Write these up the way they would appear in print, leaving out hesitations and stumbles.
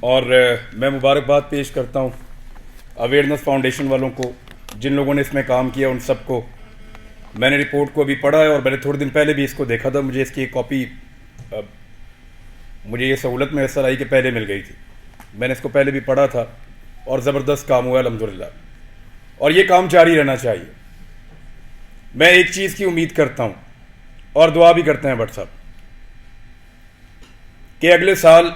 और मैं मुबारकबाद पेश करता हूँ अवेयरनेस फाउंडेशन वालों को, जिन लोगों ने इसमें काम किया उन सबको। मैंने रिपोर्ट को अभी पढ़ा है और मैंने थोड़े दिन पहले भी इसको देखा था। मुझे इसकी एक कॉपी मुझे ये सहूलत मैसर आई कि पहले मिल गई थी। मैंने इसको पहले भी पढ़ा था और ज़बरदस्त काम हुआ अल्हम्दुलिल्लाह, और ये काम जारी रहना चाहिए। मैं एक चीज़ की उम्मीद करता हूँ और दुआ भी करते हैं भट्ट साहब कि अगले साल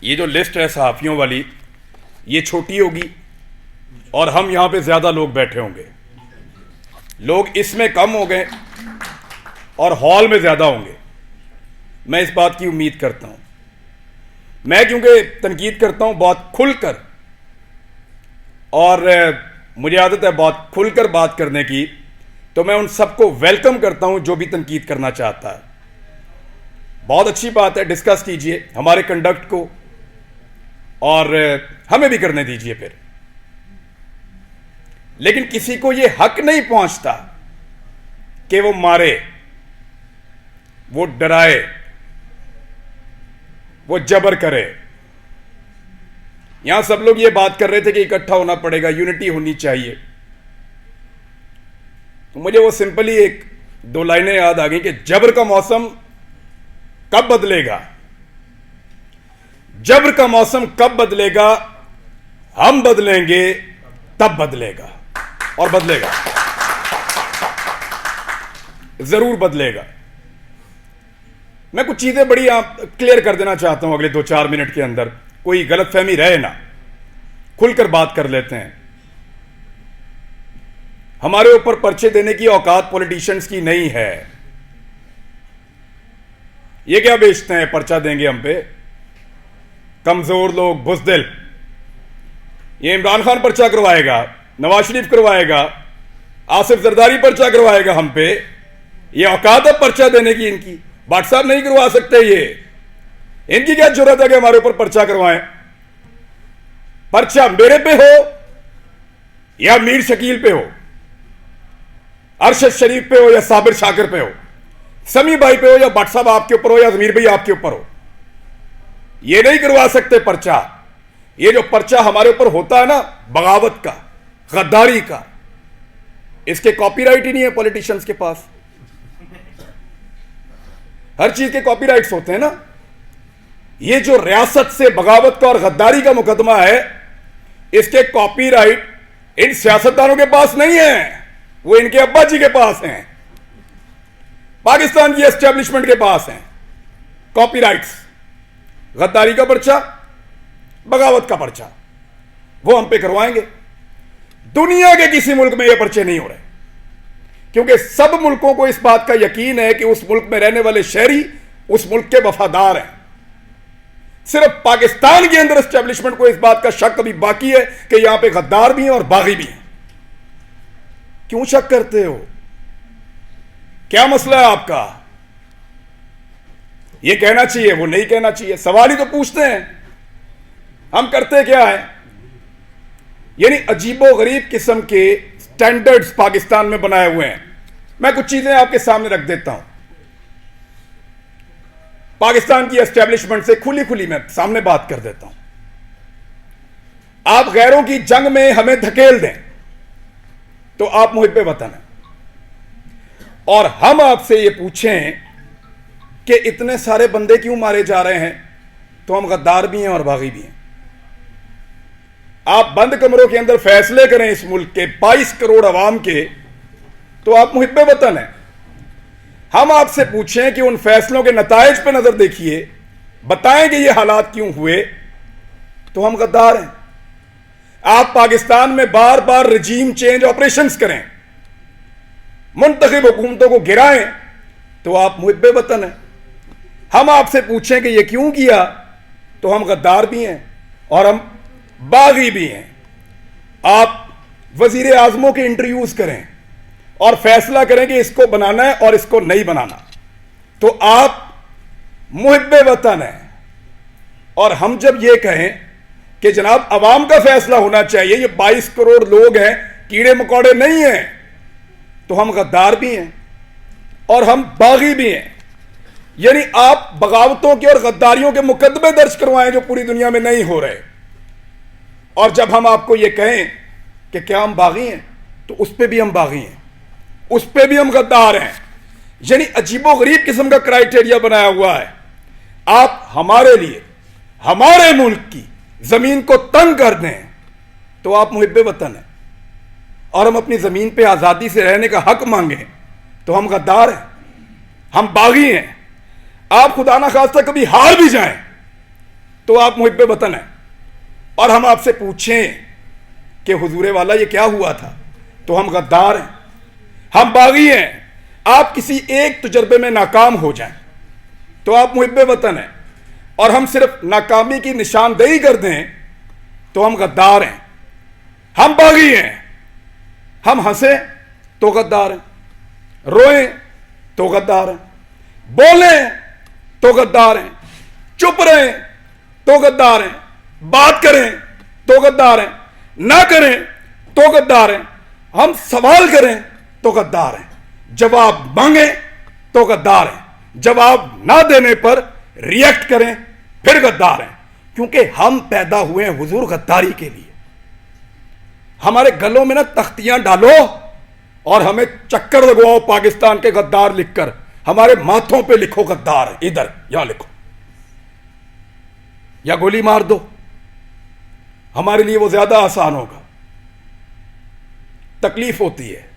ये जो लिस्ट है सहाफ़ियों वाली, ये छोटी होगी और हम यहाँ पे ज़्यादा लोग बैठे होंगे। लोग इसमें कम हो गए और हॉल में ज़्यादा होंगे। मैं इस बात की उम्मीद करता हूँ। मैं क्योंकि तनकीद करता हूँ बहुत खुलकर, और मुझे आदत है बहुत खुलकर बात करने की, तो मैं उन सबको वेलकम करता हूँ जो भी तनकीद करना चाहता है। बहुत अच्छी बात है, डिस्कस कीजिए हमारे कंडक्ट को और हमें भी करने दीजिए फिर। लेकिन किसी को यह हक नहीं पहुंचता कि वो मारे, वो डराए, वो जबर करे। यहां सब लोग ये बात कर रहे थे कि इकट्ठा होना पड़ेगा, यूनिटी होनी चाहिए। तो मुझे वो सिंपली एक दो लाइनें याद आ गई कि जबर का मौसम कब बदलेगा, जबर का मौसम कब बदलेगा, हम बदलेंगे तब बदलेगा, और बदलेगा, जरूर बदलेगा। मैं कुछ चीजें बड़ी क्लियर कर देना चाहता हूं अगले 2-4 मिनट के अंदर, कोई गलतफहमी रहे ना, खुलकर बात कर लेते हैं। हमारे ऊपर पर्चे देने की औकात पॉलिटिशियंस की नहीं है। ये क्या बेचते हैं, पर्चा देंगे हम पे, कमजोर लोग, बुज़दिल। ये इमरान खान पर्चा करवाएगा, नवाज शरीफ करवाएगा, आसिफ जरदारी पर्चा करवाएगा हम पे। ये औकात है पर्चा देने की इनकी? भट्ट साहब नहीं करवा सकते ये। इनकी क्या जरूरत है कि हमारे ऊपर पर्चा करवाएं? पर्चा मेरे पे हो या मीर शकील पे हो, अरशद शरीफ पे हो या साबिर शाकिर पे हो, समी भाई पे हो या भट्ट साहब आपके ऊपर हो या जमीर भाई आपके ऊपर हो, ये नहीं करवा सकते पर्चा। ये जो पर्चा हमारे ऊपर होता है ना, बगावत का, गद्दारी का, इसके कॉपीराइट ही नहीं है पॉलिटिशियंस के पास। हर चीज के कॉपीराइट्स होते हैं ना। ये जो रियासत से बगावत का और गद्दारी का मुकदमा है, इसके कॉपीराइट इन सियासतदानों के पास नहीं है, वो इनके अब्बा जी के पास हैं, पाकिस्तान की एस्टेब्लिशमेंट के पास हैं कॉपीराइट्स। गद्दारी का पर्चा, बगावत का पर्चा, वो हम पे करवाएंगे। दुनिया के किसी मुल्क में ये पर्चे नहीं हो रहे, क्योंकि सब मुल्कों को इस बात का यकीन है कि उस मुल्क में रहने वाले शहरी उस मुल्क के वफादार हैं। सिर्फ पाकिस्तान के अंदर एस्टेब्लिशमेंट को इस बात का शक अभी बाकी है कि यहां पे गद्दार भी हैं और बागी भी हैं। क्यों शक करते हो? क्या मसला है आपका? ये कहना चाहिए, वो नहीं कहना चाहिए, सवाल ही तो पूछते हैं। हम करते क्या है? यानी अजीबो गरीब किस्म के स्टैंडर्ड्स पाकिस्तान में बनाए हुए हैं। मैं कुछ चीजें आपके सामने रख देता हूं। पाकिस्तान की एस्टेब्लिशमेंट से खुली खुली मैं सामने बात कर देता हूं। आप गैरों की जंग में हमें धकेल दें तो आप मुहिब्बे वतन हैं, और हम आपसे ये पूछें कि इतने सारे बंदे क्यों मारे जा रहे हैं, तो हम गद्दार भी हैं और बागी भी हैं। आप बंद कमरों के अंदर फैसले करें इस मुल्क के 22 करोड़ अवाम के, तो आप मुहिब्बे वतन हैं। हम आपसे पूछें कि उन फैसलों के नताइज पे नजर देखिए, बताएं कि ये हालात क्यों हुए, तो हम गद्दार हैं। आप पाकिस्तान में बार बार रजीम चेंज ऑपरेशंस करें, मुंतखब हुकूमतों को गिराएं, तो आप मुहिब्बे वतन हैं। हम आपसे पूछें कि ये क्यों किया, तो हम गद्दार भी हैं और हम बागी भी हैं। आप वजीर आजमों के इंटरव्यूज करें और फैसला करें कि इसको बनाना है और इसको नहीं बनाना, तो आप मुहिब्बे वतन हैं। और हम जब ये कहें कि जनाब अवाम का फैसला होना चाहिए, ये 22 करोड़ लोग हैं, कीड़े मकोड़े नहीं हैं, तो हम गद्दार भी हैं और हम बागी भी हैं। यानी आप बगावतों के और गद्दारियों के मुकदमे दर्ज करवाएं जो पूरी दुनिया में नहीं हो रहे। और जब हम आपको यह कहें कि क्या हम बागी हैं, तो उस पर भी हम बागी हैं, उस पर भी हम गद्दार हैं। यानी अजीबो गरीब किस्म का क्राइटेरिया बनाया हुआ है। आप हमारे लिए हमारे मुल्क की जमीन को तंग कर दें तो आप मुहिब्बे वतन हैं, और हम अपनी जमीन पे आजादी से रहने का हक मांगें तो हम गद्दार हैं, हम बागी हैं। आप खुदा ना खास्ता कभी हार भी जाएं तो आप मुहिब्बे वतन हैं, और हम आपसे पूछें कि हुजूरे वाला ये क्या हुआ था, तो हम गद्दार हैं, हम बागी हैं। आप किसी एक तजर्बे में नाकाम हो जाएं तो आप मुहिब्बे वतन हैं, और हम सिर्फ नाकामी की निशानदेही कर दें तो हम गद्दार हैं, हम बागी हैं। हम हंसे तो गद्दार हैं, रोएं तो गद्दार हैं, बोलें तो गद्दार हैं, चुप रहें तो गद्दार हैं, बात करें तो गद्दार हैं, ना करें तो गद्दार हैं, हम सवाल करें तो गद्दार हैं, जवाब मांगे तो गद्दार हैं, जवाब ना देने पर रिएक्ट करें फिर गद्दार हैं। क्योंकि हम पैदा हुए हैं हुजूर गद्दारी के लिए। हमारे गलों में ना तख्तियां डालो और हमें चक्कर लगवाओ पाकिस्तान के गद्दार लिखकर, हमारे माथों पे लिखो गद्दार, इधर यहां लिखो, या गोली मार दो, हमारे लिए वो ज्यादा आसान होगा। तकलीफ होती है।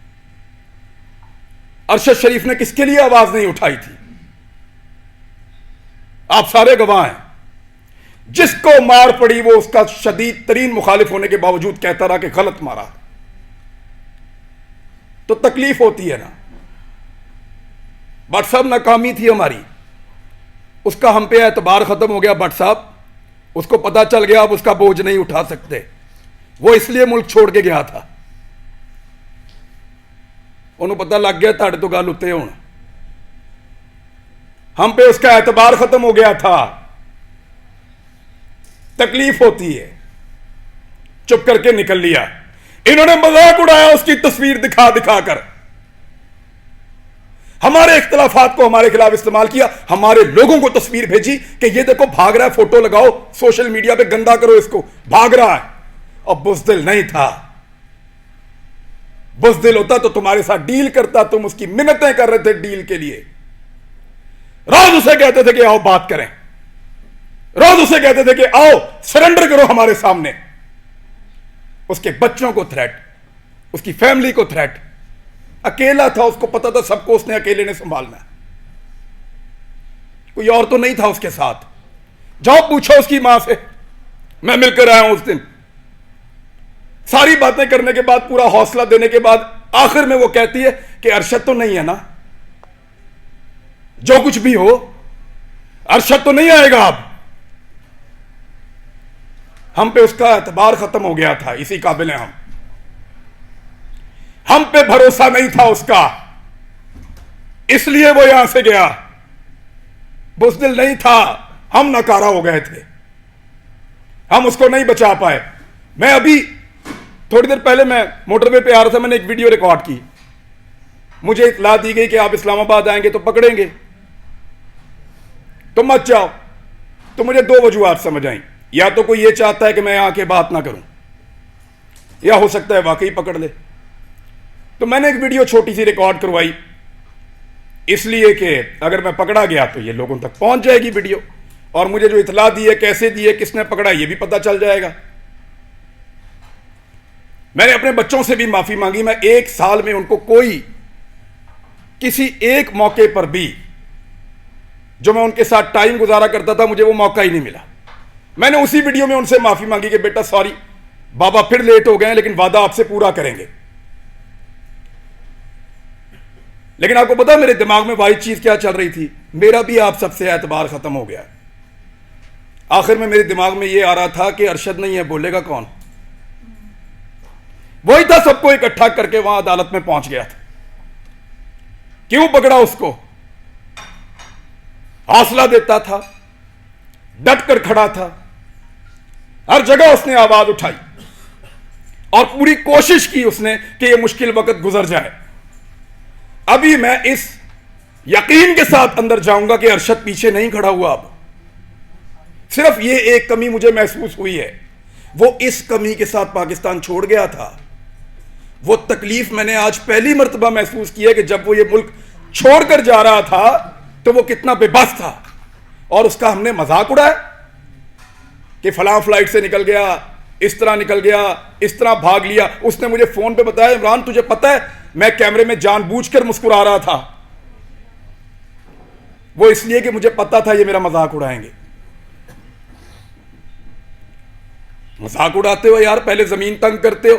अरशद शरीफ ने किसके लिए आवाज नहीं उठाई थी? आप सारे गवाह हैं। जिसको मार पड़ी वो उसका शदीद तरीन मुखालिफ होने के बावजूद कहता रहा कि गलत मारा। तो तकलीफ होती है ना। भट्ट साहब नाकामी थी हमारी, उसका हम पे एतबार खत्म हो गया। भट्ट साहब उसको पता चल गया अब उसका बोझ नहीं उठा सकते, वो इसलिए मुल्क छोड़ के गया था। उन्होंने पता लग गया ताड़े तो गल उत्ते हुण, हम पे उसका एतबार खत्म हो गया था। तकलीफ होती है। चुप करके निकल लिया। इन्होंने मजाक उड़ाया उसकी तस्वीर दिखा दिखा कर, हमारे इख्तिलाफात को हमारे खिलाफ इस्तेमाल किया, हमारे लोगों को तस्वीर भेजी कि ये देखो भाग रहा है, फोटो लगाओ सोशल मीडिया पे, गंदा करो इसको, भाग रहा है। और बुज़दिल नहीं था। बुज़दिल होता तो तुम्हारे साथ डील करता, तुम उसकी मिन्नतें कर रहे थे डील के लिए। रोज उसे कहते थे कि आओ बात करें, रोज उसे कहते थे कि आओ सरेंडर करो हमारे सामने। उसके बच्चों को थ्रेट, उसकी फैमिली को थ्रेट। अकेला था, उसको पता था सबको उसने अकेले ने संभालना है, कोई और तो नहीं था उसके साथ। जाओ पूछो उसकी मां से, मैं मिलकर आया हूं उस दिन। सारी बातें करने के बाद, पूरा हौसला देने के बाद, आखिर में वो कहती है कि अरशद तो नहीं है ना, जो कुछ भी हो अरशद तो नहीं आएगा अब। हम पे उसका एतबार खत्म हो गया था, इसी काबिल हैं हम पे भरोसा नहीं था उसका, इसलिए वो यहां से गया। बुज़दिल नहीं था, हम नकारा हो गए थे, हम उसको नहीं बचा पाए। मैं अभी थोड़ी देर पहले मैं मोटरवे पे आ रहा था, मैंने एक वीडियो रिकॉर्ड की। मुझे इत्तला दी गई कि आप इस्लामाबाद आएंगे तो पकड़ेंगे, तो मत जाओ। तो मुझे दो वजूहात समझ आई, या तो कोई ये चाहता है कि मैं यहां आके बात ना करूं, या हो सकता है वाकई पकड़ ले। तो मैंने एक वीडियो छोटी सी रिकॉर्ड करवाई, इसलिए कि अगर मैं पकड़ा गया तो ये लोगों तक पहुंच जाएगी वीडियो, और मुझे जो इत्तला दी है, कैसे दी है, किसने पकड़ा, ये भी पता चल जाएगा। मैंने अपने बच्चों से भी माफी मांगी। मैं एक साल में उनको कोई किसी एक मौके पर भी जो मैं उनके साथ टाइम गुजारा करता था, मुझे वो मौका ही नहीं मिला। मैंने उसी वीडियो में उनसे माफी मांगी कि बेटा सॉरी, बाबा फिर लेट हो गए हैं, लेकिन वादा आपसे पूरा करेंगे। लेकिन आपको पता मेरे दिमाग में वाहिद चीज क्या चल रही थी? मेरा भी आप सबसे एतबार खत्म हो गया। आखिर में मेरे दिमाग में यह आ रहा था कि अरशद नहीं है, बोलेगा कौन? वही था सबको इकट्ठा करके वहां अदालत में पहुंच गया था। क्यों पकड़ा उसको? हौसला देता था, डट कर खड़ा था, हर जगह उसने आवाज उठाई और पूरी कोशिश की उसने कि यह मुश्किल वक्त गुजर जाए। अभी मैं इस यकीन के साथ अंदर जाऊंगा कि अरशद पीछे नहीं खड़ा हुआ। अब सिर्फ ये एक कमी मुझे महसूस हुई है, वो इस कमी के साथ पाकिस्तान छोड़ गया था। वो तकलीफ मैंने आज पहली मर्तबा महसूस की है कि जब वो ये मुल्क छोड़कर जा रहा था तो वो कितना बेबस था, और उसका हमने मजाक उड़ाया कि फलां फ्लाइट से निकल गया, इस तरह निकल गया, इस तरह भाग लिया। उसने मुझे फोन पे बताया, इमरान तुझे पता है मैं कैमरे में जानबूझकर मुस्कुरा रहा था, वो इसलिए कि मुझे पता था ये मेरा मजाक उड़ाएंगे। मजाक उड़ाते हो यार, पहले जमीन तंग करते हो,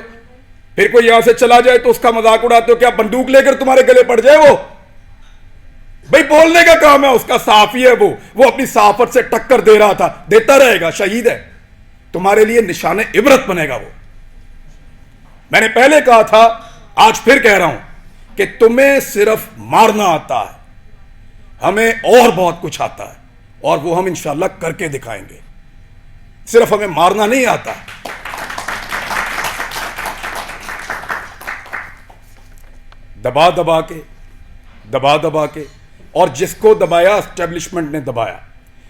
फिर कोई यहां से चला जाए तो उसका मजाक उड़ाते हो। क्या बंदूक लेकर तुम्हारे गले पड़ जाए? वो भाई बोलने का काम है उसका, साफी है वो अपनी साफत से टक्कर दे रहा था, देता रहेगा, शहीद है, तुम्हारे लिए निशाने इबरत बनेगा वो। मैंने पहले कहा था, आज फिर कह रहा हूं कि तुम्हें सिर्फ मारना आता है, हमें और बहुत कुछ आता है, और वो हम इंशाल्लाह करके दिखाएंगे। सिर्फ हमें मारना नहीं आता। दबा दबा के और जिसको दबाया एस्टेब्लिशमेंट ने दबाया।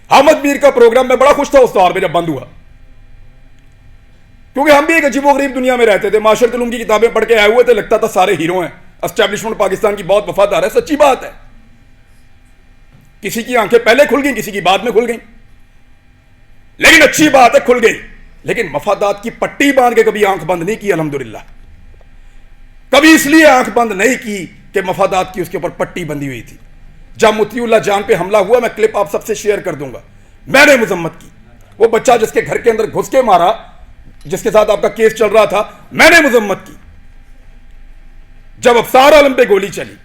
हामिद मीर का प्रोग्राम में बड़ा खुश था उस दौर में जब बंद हुआ, क्योंकि हम भी एक अजीबोगरीब दुनिया में रहते थे। माशरत उलूम की किताबें पढ़ के आए हुए थे, लगता था सारे हीरो हैं, एस्टेब्लिशमेंट पाकिस्तान की बहुत वफादार है। सच्ची बात है, किसी की आंखें पहले खुल गई, किसी की बाद में खुल गई, लेकिन अच्छी बात है खुल गई। लेकिन मफादात की पट्टी बांध के कभी आंख बंद नहीं की, अल्हम्दुलिल्लाह। कभी इसलिए आंख बंद नहीं की कि मफादात की उसके ऊपर पट्टी बंधी हुई थी। जब मुतीउल्लाह जान पे हमला हुआ, मैं क्लिप आप सबसे शेयर कर दूंगा, मैंने मजम्मत की। वो बच्चा जिसके घर के अंदर घुस के मारा, जिसके साथ आपका केस चल रहा था, मैंने मजम्मत की। जब अफसार आलम पे गोली चली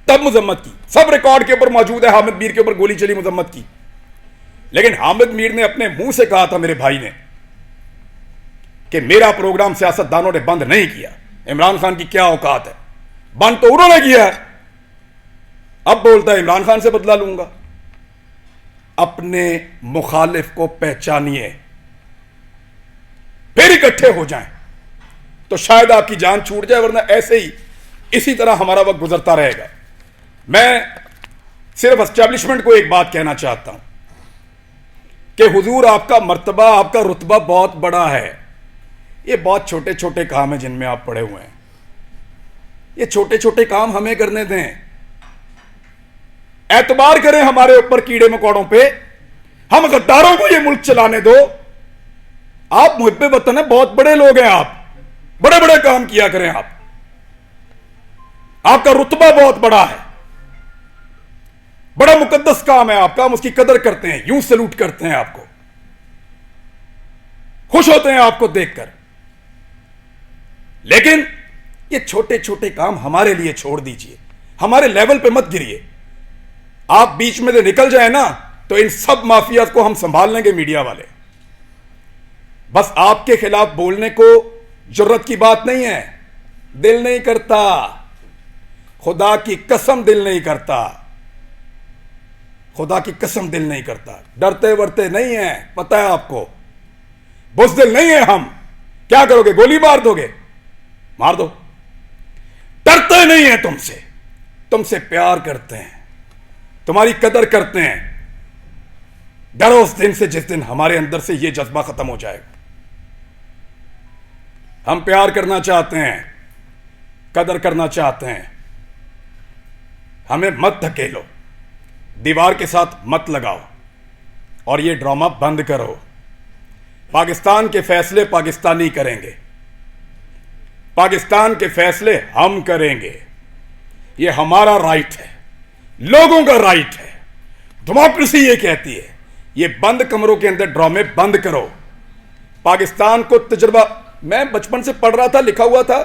तब मजम्मत की, सब रिकॉर्ड के ऊपर मौजूद है। हामिद मीर के ऊपर गोली चली, मजम्मत की। लेकिन हामिद मीर ने अपने मुंह से कहा था, मेरे भाई ने, कि मेरा प्रोग्राम सियासतदानों ने बंद नहीं किया। इमरान खान की क्या औकात है, बंद तो उन्होंने किया है। अब बोलता है इमरान खान से बदला लूंगा। अपने मुखालिफ को पहचानिए, फिर इकट्ठे हो जाएं, तो शायद आपकी जान छूट जाए, वरना ऐसे ही इसी तरह हमारा वक्त गुजरता रहेगा। मैं सिर्फ एस्टेब्लिशमेंट को एक बात कहना चाहता हूं कि हुजूर आपका मर्तबा, आपका रुतबा बहुत बड़ा है। ये बहुत छोटे छोटे काम हैं जिनमें आप पड़े हुए हैं। ये छोटे छोटे काम हमें करने दें, एतबार करें हमारे ऊपर कीड़े मकोड़ों पे, हम गद्दारों को ये मुल्क चलाने दो। आप मुहिब्बे वतन है, बहुत बड़े लोग हैं आप, बड़े बड़े काम किया करें आप, आपका रुतबा बहुत बड़ा है, बड़ा मुकद्दस काम है आपका, हम उसकी कदर करते हैं, यूं सलूट करते हैं आपको, खुश होते हैं आपको देखकर। लेकिन ये छोटे छोटे काम हमारे लिए छोड़ दीजिए, हमारे लेवल पे मत गिरिए। आप बीच में से निकल जाए ना तो इन सब माफिया को हम संभाल लेंगे, मीडिया वाले। बस आपके खिलाफ बोलने को जुर्रत की बात नहीं है, दिल नहीं करता, खुदा की कसम दिल नहीं करता, खुदा की कसम दिल नहीं करता। डरते वरते नहीं है, पता है आपको, बुज़दिल नहीं है हम। क्या करोगे, गोली मार दोगे, मार दो। डरते नहीं है तुमसे, तुमसे प्यार करते हैं, तुम्हारी कदर करते हैं। डरो उस दिन से जिस दिन हमारे अंदर से यह जज्बा खत्म हो जाएगा। हम प्यार करना चाहते हैं, कदर करना चाहते हैं, हमें मत धकेलो, दीवार के साथ मत लगाओ, और ये ड्रामा बंद करो। पाकिस्तान के फैसले पाकिस्तानी करेंगे, पाकिस्तान के फैसले हम करेंगे। ये हमारा राइट है, लोगों का राइट है, डेमोक्रेसी ये कहती है। ये बंद कमरों के अंदर ड्रामे बंद करो। पाकिस्तान को तजर्बा, मैं बचपन से पढ़ रहा था, लिखा हुआ था,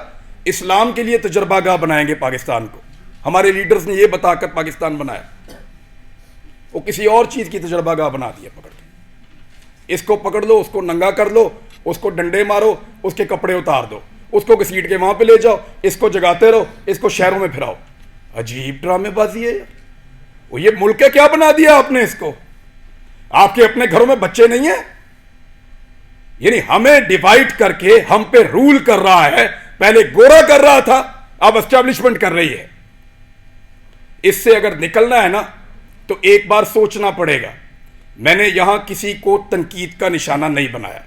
इस्लाम के लिए तजर्बागाह बनाएंगे पाकिस्तान को। हमारे लीडर्स ने यह बताकर पाकिस्तान बनाया, वो किसी और चीज की तजर्बागाह बना दिया पकड़ के। इसको पकड़ लो, उसको नंगा कर लो, उसको डंडे मारो, उसके कपड़े उतार दो, उसको घसीट के वहां पे ले जाओ, इसको जगाते रहो, इसको शहरों में फिराओ। अजीब ड्रामेबाजी है यार। वो ये मुल्क क्या बना दिया आपने इसको? आपके अपने घरों में बच्चे नहीं है? यानी हमें डिवाइड करके हम पे रूल कर रहा है। पहले गोरा कर रहा था, अब एस्टेब्लिशमेंट कर रही है। इससे अगर निकलना है ना तो एक बार सोचना पड़ेगा। मैंने यहां किसी को तनकीद का निशाना नहीं बनाया।